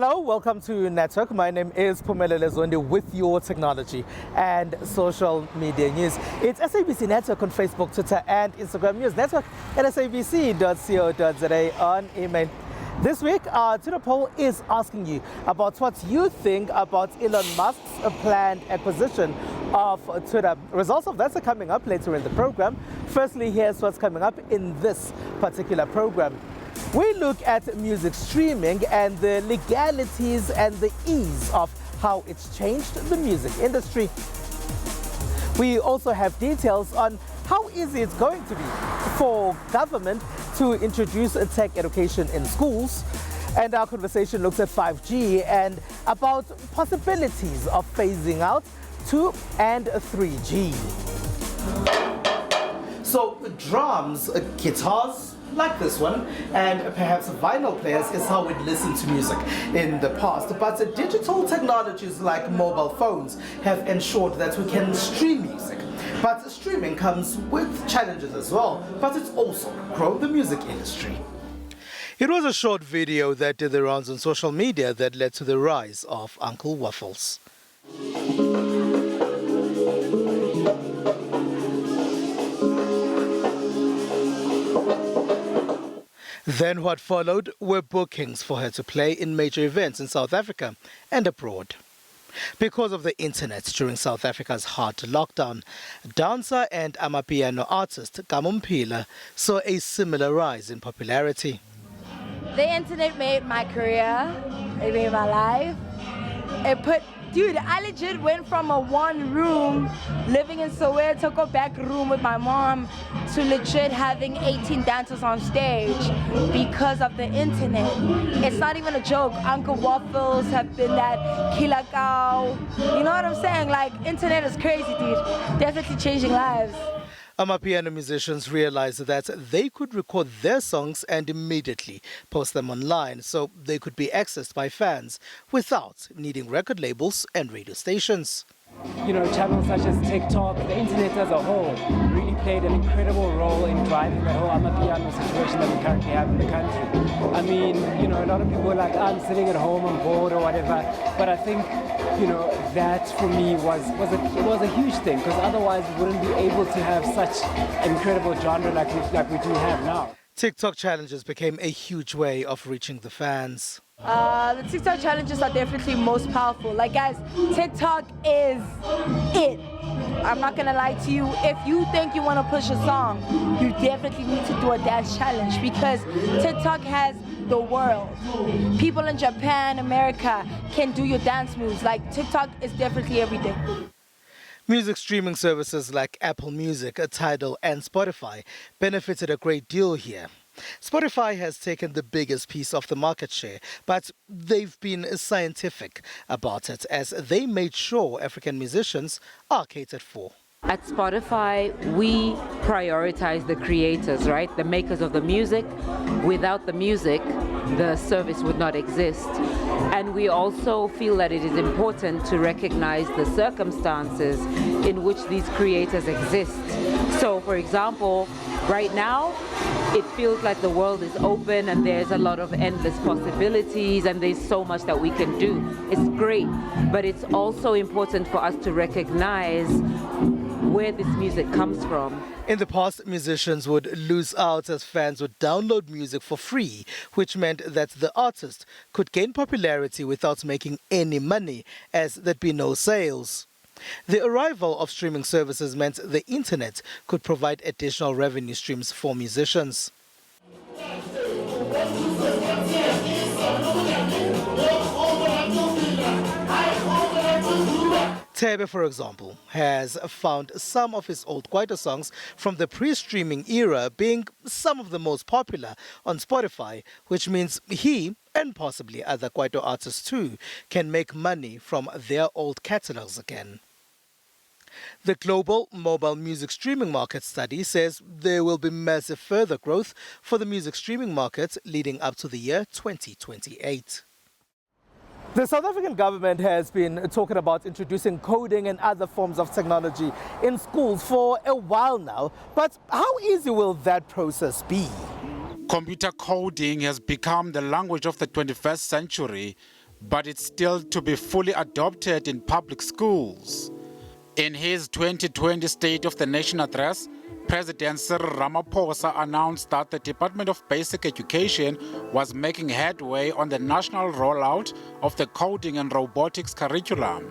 Hello, welcome to Network. My name is Phumelele Zondi with your technology and social media news. It's SABC Network on Facebook, Twitter and Instagram. News Network at sabc.co.za on email. This week, our Twitter poll is asking you about what you think about Elon Musk's planned acquisition of Twitter. Results of that are coming up later in the program. Firstly, here's what's coming up in this particular program. We look at music streaming and the legalities and the ease of how it's changed the music industry. We also have details on how easy it's going to be for government to introduce tech education in schools. And our conversation looks at 5G and about possibilities of phasing out 2 and 3G. So drums, guitars, like this one, and perhaps vinyl players is how we'd listen to music in the past. But digital technologies like mobile phones have ensured that we can stream music. But streaming comes with challenges as well, but it's also grown the music industry. It was a short video that did the rounds on social media that led to the rise of Uncle Waffles. Then what followed were bookings for her to play in major events in South Africa and abroad. Because of the internet during South Africa's hard lockdown, dancer and amapiano artist Kamumpila saw a similar rise in popularity. The internet made my career, it made my life. Dude, I legit went from a one room, living in Soweto, go back room with my mom, to legit having 18 dancers on stage because of the internet. It's not even a joke. Uncle Waffles have been that killer cow. You know what I'm saying? Like, internet is crazy, dude. Definitely changing lives. Amapiano musicians realized that they could record their songs and immediately post them online so they could be accessed by fans without needing record labels and radio stations. You know, channels such as TikTok, the internet as a whole, really played an incredible role in driving the whole amapiano situation that we currently have in the country. I mean, you know, a lot of people are like, I'm sitting at home, I'm bored or whatever, but I think, you know, that for me was a huge thing, because otherwise we wouldn't be able to have such an incredible genre like we do have now. TikTok challenges became a huge way of reaching the fans. The TikTok challenges are definitely most powerful. Like, guys, TikTok is it. I'm not gonna lie to you. If you think you want to push a song, you definitely need to do a dance challenge, because TikTok has the world. People in Japan, America can do your dance moves. Like, TikTok is definitely everything. Music streaming services like Apple Music, Tidal and Spotify benefited a great deal here. Spotify has taken the biggest piece of the market share, but they've been scientific about it as they made sure African musicians are catered for. At Spotify, we prioritize the creators, right? The makers of the music. Without the music, the service would not exist. And we also feel that it is important to recognize the circumstances in which these creators exist. So, for example, right now, it feels like the world is open and there's a lot of endless possibilities and there's so much that we can do. It's great, but it's also important for us to recognize where this music comes from. In the past, musicians would lose out as fans would download music for free, which meant that the artist could gain popularity without making any money, as there'd be no sales. The arrival of streaming services meant the internet could provide additional revenue streams for musicians. Tebe, for example, has found some of his old Kwaito songs from the pre-streaming era being some of the most popular on Spotify, which means he, and possibly other Kwaito artists too, can make money from their old catalogs again. The global mobile music streaming market study says there will be massive further growth for the music streaming market leading up to the year 2028. The South African government has been talking about introducing coding and other forms of technology in schools for a while now. But how easy will that process be? Computer coding has become the language of the 21st century, but it's still to be fully adopted in public schools. In his 2020 State of the Nation address, President Cyril Ramaphosa announced that the Department of Basic Education was making headway on the national rollout of the coding and robotics curriculum.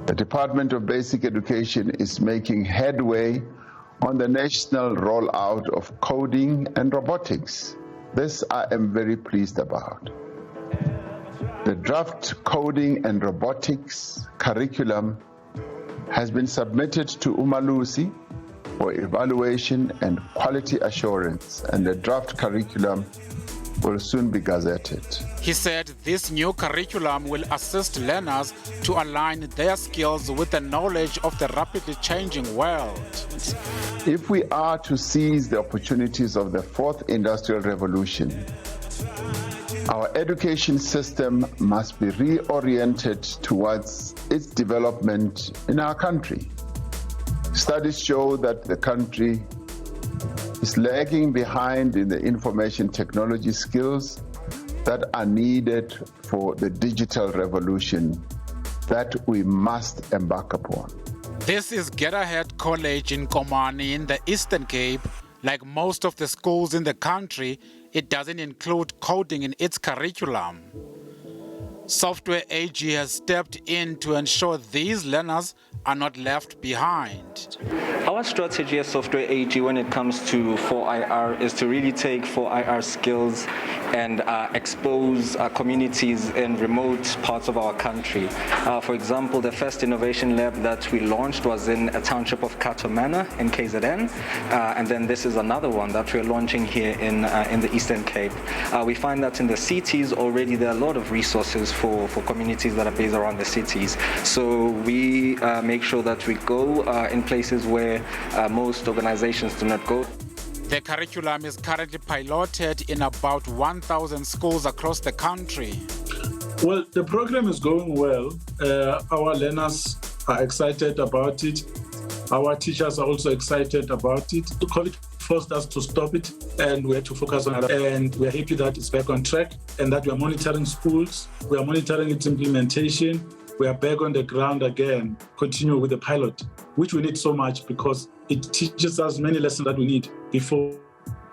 The Department of Basic Education is making headway on the national rollout of coding and robotics. This I am very pleased about. The draft coding and robotics curriculum has been submitted to Umalusi for evaluation and quality assurance, and the draft curriculum will soon be gazetted. He said this new curriculum will assist learners to align their skills with the knowledge of the rapidly changing world. If we are to seize the opportunities of the fourth industrial revolution, our education system must be reoriented towards its development in our country. Studies show that the country is lagging behind in the information technology skills that are needed for the digital revolution that we must embark upon. This is Get Ahead College in Komani in the Eastern Cape. Like most of the schools in the country, it doesn't include coding in its curriculum. Software AG has stepped in to ensure these learners are not left behind. Our strategy as Software AG when it comes to 4IR is to really take 4IR skills and expose communities in remote parts of our country. For example, the first innovation lab that we launched was in a township of Kato Manor in KZN, and then this is another one that we're launching here in the Eastern Cape. We find that in the cities already there are a lot of resources for communities that are based around the cities. So we make sure that we go in places where most organizations do not go. The curriculum is currently piloted in about 1,000 schools across the country. Well, the program is going well. Our learners are excited about it. Our teachers are also excited about it. The COVID forced us to stop it, and we had to focus on it. And we're happy that it's back on track and that we are monitoring schools. We are monitoring its implementation. We are back on the ground again, continue with the pilot, which we need so much because it teaches us many lessons that we need before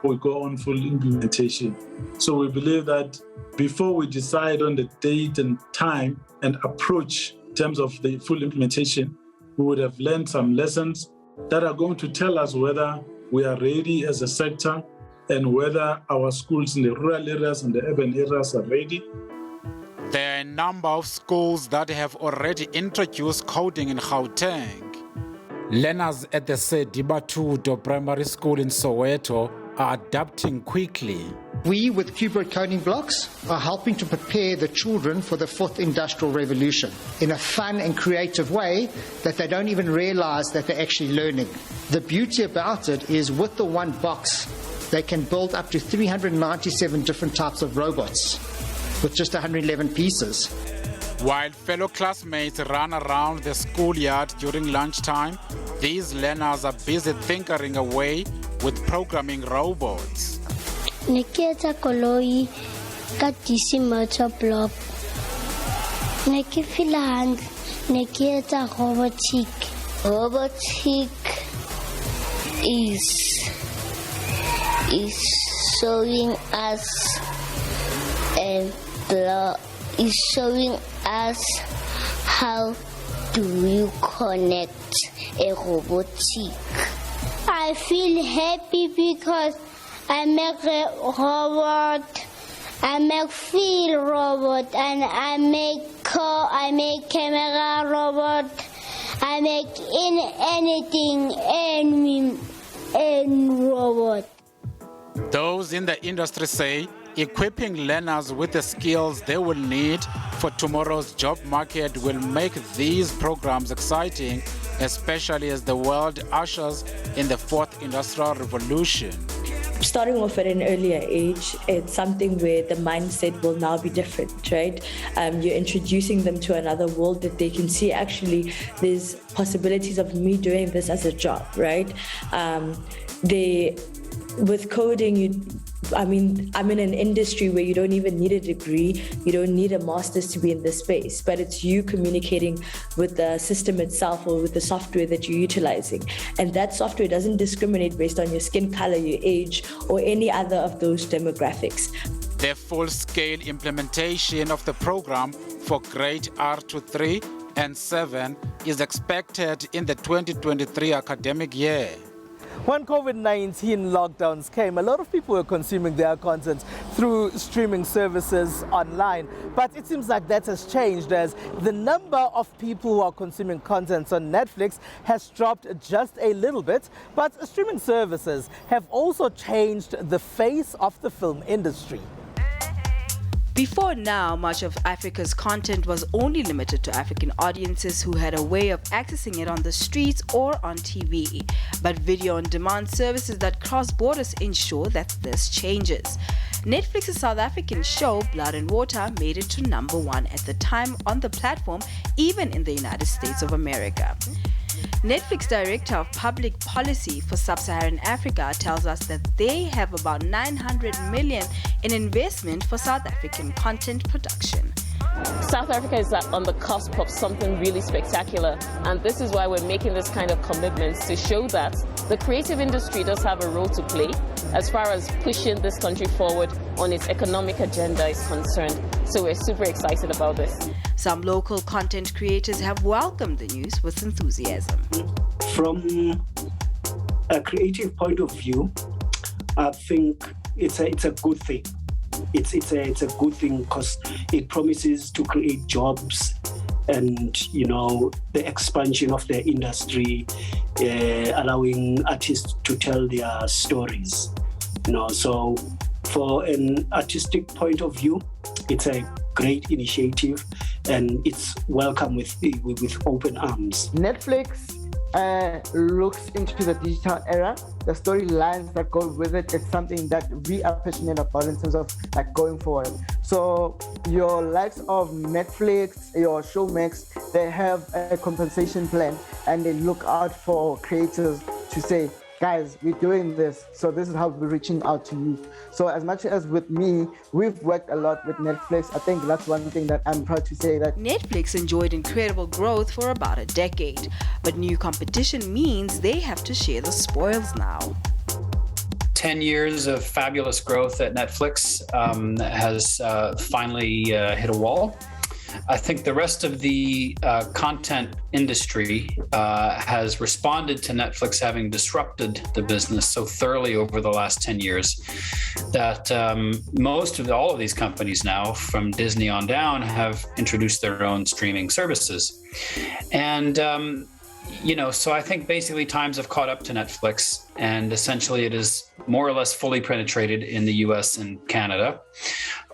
we go on full implementation. So we believe that before we decide on the date and time and approach in terms of the full implementation, we would have learned some lessons that are going to tell us whether we are ready as a sector and whether our schools in the rural areas and the urban areas are ready. There are a number of schools that have already introduced coding in Gauteng. Learners at the Sedibatudo Primary School in Soweto are adapting quickly. We, with keyboard coding blocks, are helping to prepare the children for the fourth industrial revolution in a fun and creative way that they don't even realize that they're actually learning. The beauty about it is with the one box, they can build up to 397 different types of robots with just 111 pieces. While fellow classmates run around the schoolyard during lunchtime, these learners are busy tinkering away with programming robots. Neketa koloi ka DC motor block. Nekifilang neketa robotic. Robotic is showing us is showing us how do you connect a robotic. I feel happy because I make a robot, I make field robot, and I make car, I make camera robot, I make anything in robot. Those in the industry say equipping learners with the skills they will need for tomorrow's job market will make these programs exciting, especially as the world ushers in the fourth industrial revolution. Starting off at an earlier age, it's something where the mindset will now be different, right? You're introducing them to another world that they can see actually there's possibilities of me doing this as a job, right? They with coding, I'm in an industry where you don't even need a degree, you don't need a master's to be in this space, but it's you communicating with the system itself or with the software that you're utilizing. And that software doesn't discriminate based on your skin color, your age, or any other of those demographics. The full-scale implementation of the program for grade R to 3 and 7 is expected in the 2023 academic year. When COVID-19 lockdowns came, a lot of people were consuming their content through streaming services online. But it seems like that has changed, as the number of people who are consuming content on Netflix has dropped just a little bit. But streaming services have also changed the face of the film industry. Before now, much of Africa's content was only limited to African audiences who had a way of accessing it on the streets or on TV. But video-on-demand services that cross borders ensure that this changes. Netflix's South African show, Blood and Water, made it to #1 at the time on the platform, even in the United States of America. Netflix Director of Public Policy for Sub-Saharan Africa tells us that they have about 900 million in investment for South African content production. South Africa is on the cusp of something really spectacular, and this is why we're making this kind of commitments to show that the creative industry does have a role to play as far as pushing this country forward on its economic agenda is concerned. So we're super excited about this. Some local content creators have welcomed the news with enthusiasm. From a creative point of view, I think it's a good thing. It's a good thing because it promises to create jobs and, the expansion of the industry, allowing artists to tell their stories. So for an artistic point of view, it's a great initiative and it's welcome with open arms. Netflix looks into the digital era. The storylines that go with it, it's something that we are passionate about in terms of going forward. So your likes of Netflix, your Showmax, they have a compensation plan and they look out for creators to say, guys, we're doing this, so this is how we're reaching out to you. So as much as with me, we've worked a lot with Netflix. I think that's one thing that I'm proud to say, that Netflix enjoyed incredible growth for about a decade, but new competition means they have to share the spoils now. 10 years of fabulous growth at Netflix has finally hit a wall. I think the rest of the content industry has responded to Netflix having disrupted the business so thoroughly over the last 10 years that all of these companies now, from Disney on down, have introduced their own streaming services. And so I think basically times have caught up to Netflix, and essentially it is more or less fully penetrated in the US and Canada.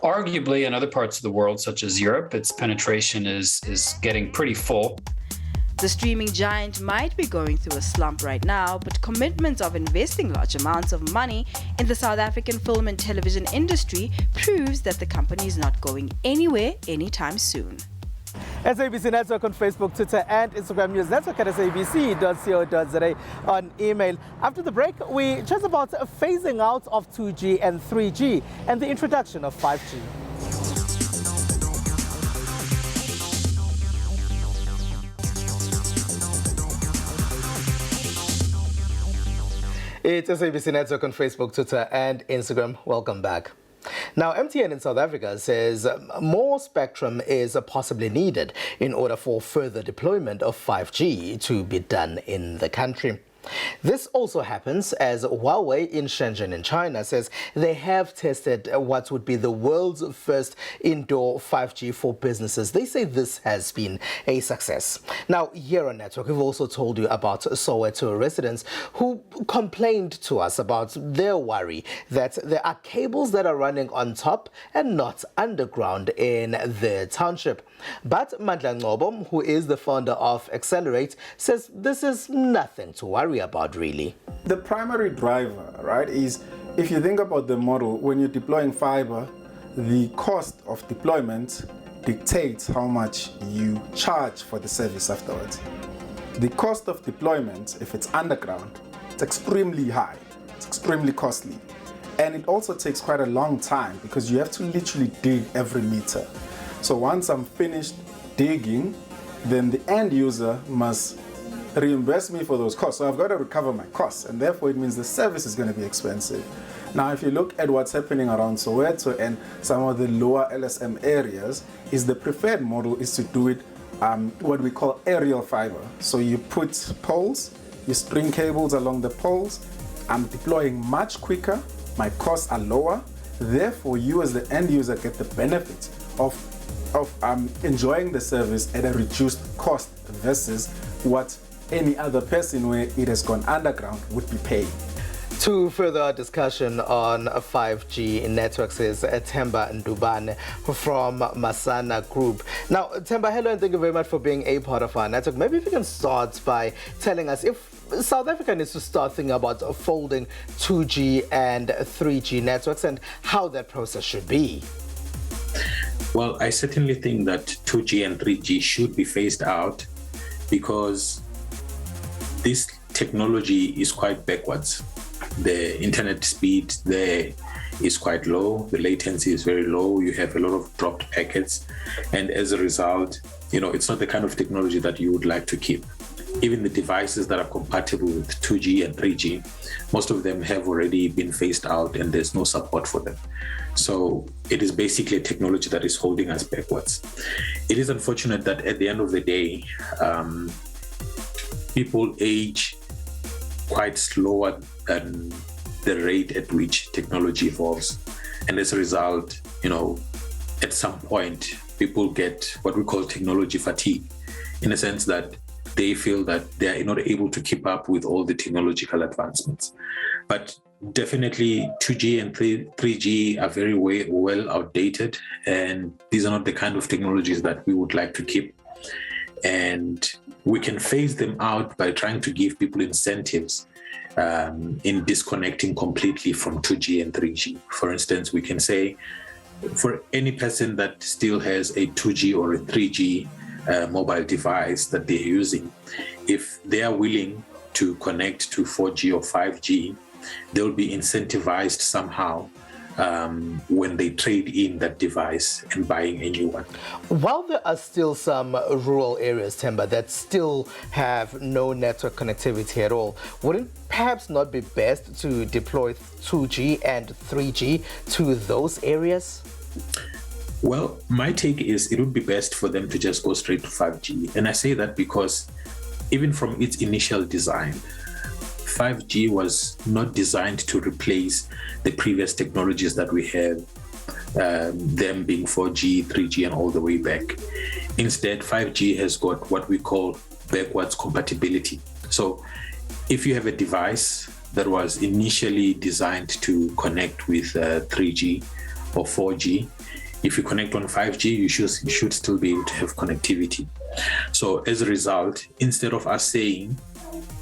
Arguably in other parts of the world, such as Europe, its penetration is getting pretty full. The streaming giant might be going through a slump right now, but commitments of investing large amounts of money in the South African film and television industry proves that the company is not going anywhere anytime soon. SABC Network on Facebook, Twitter and Instagram. News Network at sabc.co.za on email. After the break, we chat about phasing out of 2G and 3G and the introduction of 5G. It's SABC Network on Facebook, Twitter and Instagram. Welcome back. Now, MTN in South Africa says more spectrum is possibly needed in order for further deployment of 5G to be done in the country. This also happens as Huawei in Shenzhen in China says they have tested what would be the world's first indoor 5G for businesses. They say this has been a success. Now, here on Network, we've also told you about Soweto residents who complained to us about their worry that there are cables that are running on top and not underground in the township. But Mandla Ngobo, who is the founder of Accelerate, says this is nothing to worry about, really. The primary driver, right, is if you think about the model, when you're deploying fiber, the cost of deployment dictates how much you charge for the service afterwards. The cost of deployment, if it's underground, it's extremely high. It's extremely costly. And it also takes quite a long time because you have to literally dig every meter. So once I'm finished digging, then the end user must reimburse me for those costs. So I've got to recover my costs, and therefore it means the service is going to be expensive. Now, if you look at what's happening around Soweto and some of the lower LSM areas, is the preferred model is to do it what we call aerial fiber. So you put poles, you string cables along the poles. I'm deploying much quicker, my costs are lower, therefore you as the end user get the benefit of enjoying the service at a reduced cost versus what any other person where it has gone underground would be paying. To further our discussion on 5G networks is Themba Ndubane from Masana Group. Now, Themba, hello and thank you very much for being a part of our network. Maybe if you can start by telling us if South Africa needs to start thinking about folding 2G and 3G networks and how that process should be. Well, I certainly think that 2G and 3G should be phased out because this technology is quite backwards. The internet speed there is quite low. The latency is very low. You have a lot of dropped packets. And as a result, it's not the kind of technology that you would like to keep. Even the devices that are compatible with 2G and 3G, most of them have already been phased out and there's no support for them. So it is basically a technology that is holding us backwards. It is unfortunate that at the end of the day, people age quite slower than the rate at which technology evolves. And as a result, at some point, people get what we call technology fatigue, in a sense that they feel that they are not able to keep up with all the technological advancements. But definitely 2G and 3G are very well outdated, and these are not the kind of technologies that we would like to keep. And we can phase them out by trying to give people incentives in disconnecting completely from 2G and 3G. For instance, we can say for any person that still has a 2G or a 3G mobile device that they're using, if they are willing to connect to 4G or 5G, they'll be incentivized somehow when they trade in that device and buying a new one. While there are still some rural areas, Themba, that still have no network connectivity at all, wouldn't perhaps not be best to deploy 2G and 3G to those areas? Well, my take is it would be best for them to just go straight to 5G. And I say that because even from its initial design, 5G was not designed to replace the previous technologies that we have, them being 4G, 3G, and all the way back. Instead, 5G has got what we call backwards compatibility. So if you have a device that was initially designed to connect with 3G or 4G, if you connect on 5G, you should still be able to have connectivity. So as a result, instead of us saying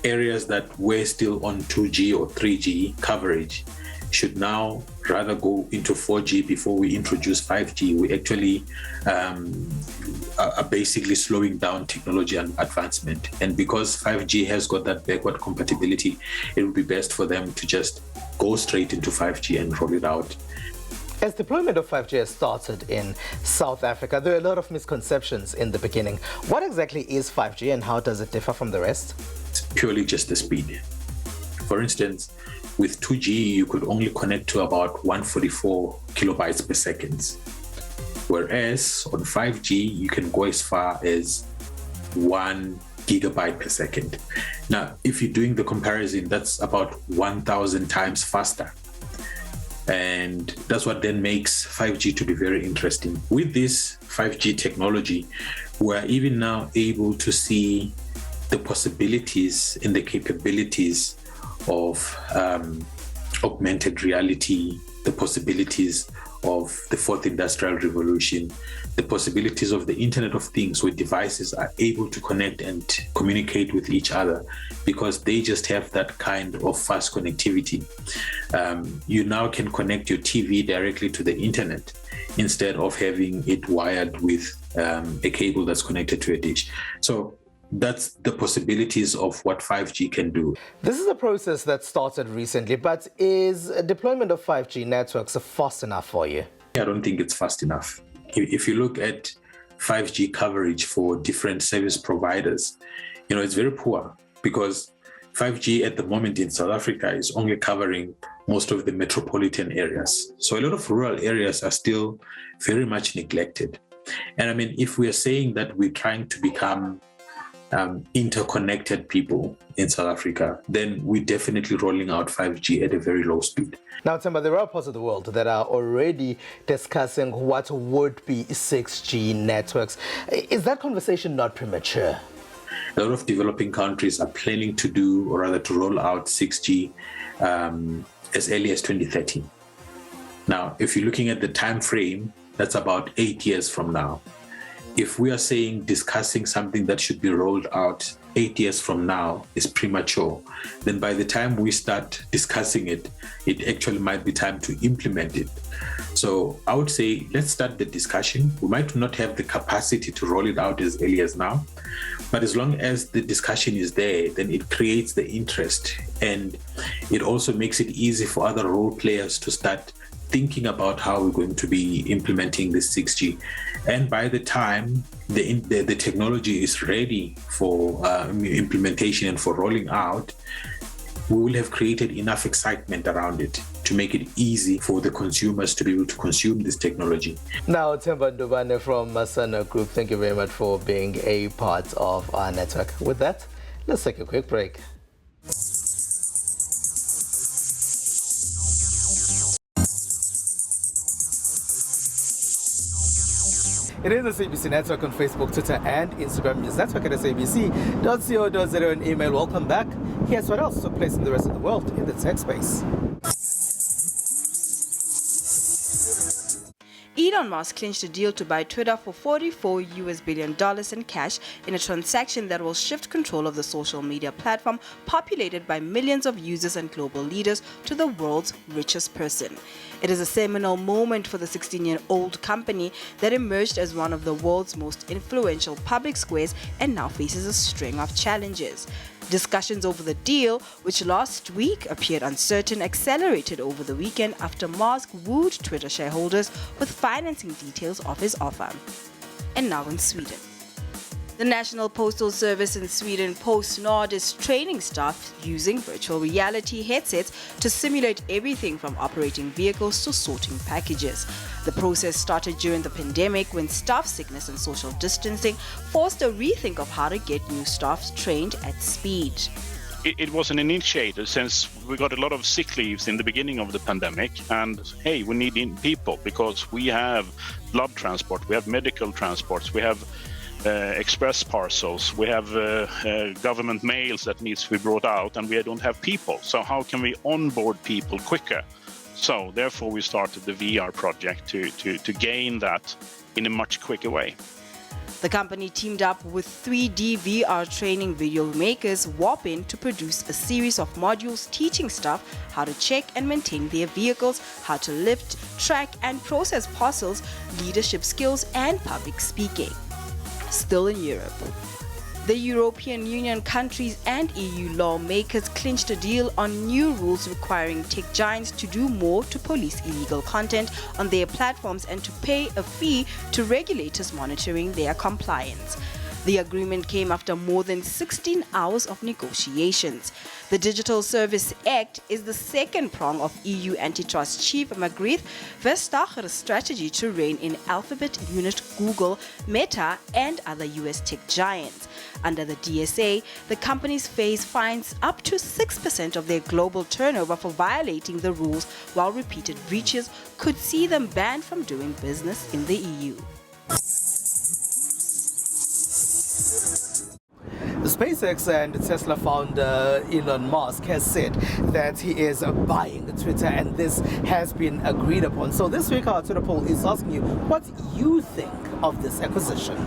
areas that were still on 2G or 3G coverage should now rather go into 4G before we introduce 5G, we actually are basically slowing down technology and advancement. And because 5G has got that backward compatibility, it would be best for them to just go straight into 5G and roll it out. As deployment of 5G has started in South Africa, there are a lot of misconceptions in the beginning. What exactly is 5G and how does it differ from the rest? It's purely just the speed. For instance, with 2G, you could only connect to about 144 kilobytes per second. Whereas on 5G, you can go as far as 1 gigabyte per second. Now, if you're doing the comparison, that's about 1,000 times faster. And that's what then makes 5G to be very interesting. With this 5G technology, we're even now able to see the possibilities and the capabilities of augmented reality, the possibilities of the fourth industrial revolution, the possibilities of the Internet of Things, where devices are able to connect and communicate with each other because they just have that kind of fast connectivity. You now can connect your TV directly to the internet instead of having it wired with a cable that's connected to a dish. So that's the possibilities of what 5G can do. This is a process that started recently, but is deployment of 5G networks fast enough for you? I don't think it's fast enough. If you look at 5G coverage for different service providers, it's very poor, because 5G at the moment in South Africa is only covering most of the metropolitan areas. So a lot of rural areas are still very much neglected. And I mean, if we are saying that we're trying to become interconnected people in South Africa, then we're definitely rolling out 5G at a very low speed. Now, Themba, there are parts of the world that are already discussing what would be 6G networks. Is that conversation not premature? A lot of developing countries are planning to do, or rather to roll out 6G as early as 2030. Now, if you're looking at the time frame, that's about 8 years from now. If we are saying discussing something that should be rolled out 8 years from now is premature, then by the time we start discussing it, it actually might be time to implement it. So I would say, let's start the discussion. We might not have the capacity to roll it out as early as now, but as long as the discussion is there, then it creates the interest, and it also makes it easy for other role players to start thinking about how we're going to be implementing this 6G. And by the time the technology is ready for implementation and for rolling out, we will have created enough excitement around it to make it easy for the consumers to be able to consume this technology. Now, Themba Ndubane from Masana Group, thank you very much for being a part of our network. With that, let's take a quick break. It is the SABC Network on Facebook, Twitter, and Instagram. News network at sabc.co.za and email. Welcome back. Here's what else took place in the rest of the world in the tech space. Elon Musk clinched a deal to buy Twitter for $44 billion in cash in a transaction that will shift control of the social media platform populated by millions of users and global leaders to the world's richest person. It is a seminal moment for the 16-year-old company that emerged as one of the world's most influential public squares and now faces a string of challenges. Discussions over the deal, which last week appeared uncertain, accelerated over the weekend after Musk wooed Twitter shareholders with financing details of his offer. And now in Sweden. The National Postal Service in Sweden, PostNord, is training staff using virtual reality headsets to simulate everything from operating vehicles to sorting packages. The process started during the pandemic when staff sickness and social distancing forced a rethink of how to get new staff trained at speed. It was an initiative since we got a lot of sick leaves in the beginning of the pandemic, and hey, we need people because we have blood transport, we have medical transports, we have express parcels, we have government mails that needs to be brought out, and we don't have people. So how can we onboard people quicker? So therefore we started the VR project to gain that in a much quicker way. The company teamed up with 3D VR training video makers Warpin to produce a series of modules teaching staff how to check and maintain their vehicles, how to lift, track and process parcels, leadership skills and public speaking. Still in Europe. The European Union countries and EU lawmakers clinched a deal on new rules requiring tech giants to do more to police illegal content on their platforms and to pay a fee to regulators monitoring their compliance. The agreement came after more than 16 hours of negotiations. The Digital Service Act is the second prong of EU antitrust chief Margrethe Vestager's strategy to rein in Alphabet, Unit, Google, Meta, and other US tech giants. Under the DSA, the companies face fines up to 6% of their global turnover for violating the rules, while repeated breaches could see them banned from doing business in the EU. SpaceX and Tesla founder Elon Musk has said that he is buying Twitter, and this has been agreed upon. So this week our Twitter poll is asking you what you think of this acquisition.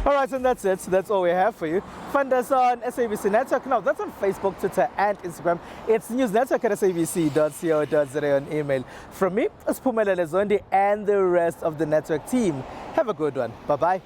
All right, and that's it. That's all we have for you. Find us on SABC Network. Now, that's on Facebook, Twitter, and Instagram. It's newsnetwork@sabc.co.za on email. From me, it's Pumelele Zondi and the rest of the network team. Have a good one. Bye-bye.